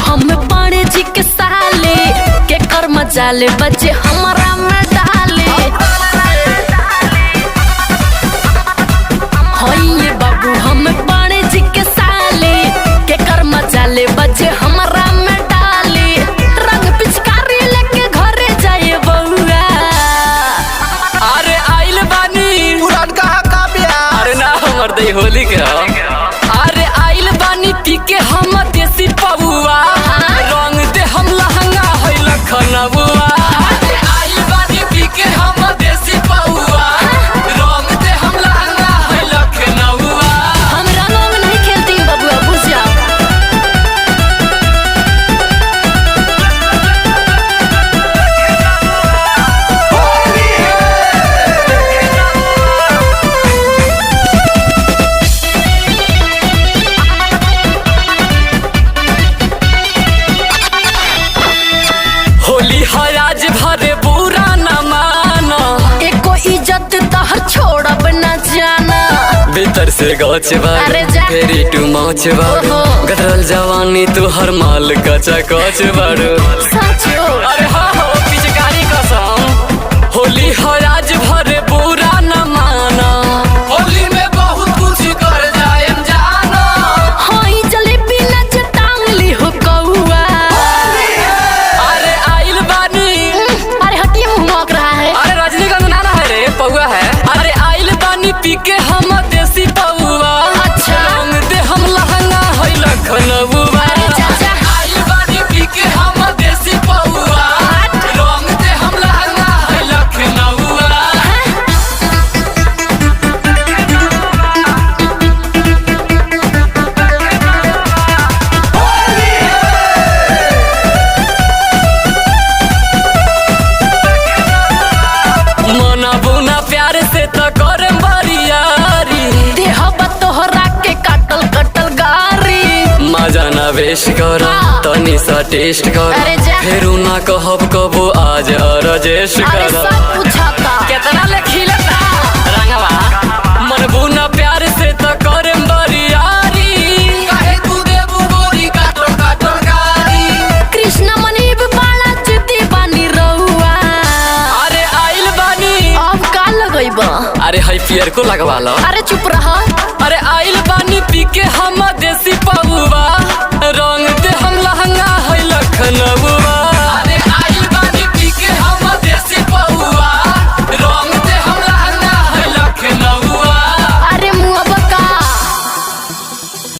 हम पाड़े जी के साले के कर मजाले बच्चे हमारा में डाले। होइए बाबू हम पाड़े जी के साले के कर मजाले बच्चे हमारा में डाले। रंग पिचकारी लेके घरे जाए बउआ। अरे आइल बानी पुरान कहा का प्यार। अरे ना हमर दे होली के अरे आइल बानी पी के हम देसी पबुआ। रंग दे हम लहंगा है लखनऊआ। आइल बानी पी के हम देसी पबुआ। रंग दे हम लहंगा है लखनऊआ। हम रंगों में नहीं खेलती हूँ बबुआ, बुझ जाओ। होली है आज भरे बुरा न माना। एको इज्जत तहर छोड़ब न जाना। भीतर से गौच अरे जा। फेरी टू मौच बाड़ू। ओहो। गदरल जवानी तू हर माल कचा कच बाड़ू। सचो अरे हाँ हो पिचकारी कसम। होली है आज भरे बुरा न माना। होली में बहुत कुछ कर जाएम जाना। होई जलेबी नच टांगली हो कौआ। अरे आइल बानी अरे हटिए, मुंह महक रहा है। अरे रजनीकांत नाना है रे पौआ है। अरे आइल बानी पी के हम देसी पौआ। अच्छा। रंग दे हम लहंगा है लखनऊआ। अरे चाचा। आइल बानी पी के हम देसी पौआ। रंग दे हम लहंगा है लखनऊआ। मना बुना प्यार से तो करे बरियारी। देह बतोहरा के काटल कटल गारी। मजा ना वेश कर हाँ। तनी सा टेस्ट कर। अरे जा। फेरू ना कहब कबो आज रजेश अरे कर। सब पूछता। केतना ले खिलता रंगवा। मन बुना प्यार से तो करे बरियारी। काहे तू देबू गोरी काटो काटो गारी। कृष्ण मनीब बाला चिति बानी रहुआ। अरे आइल बानी अब का लगइबा? अरे हाई पियर को लगवा लो। अरे चुप रहा। अरे आइल बानी पी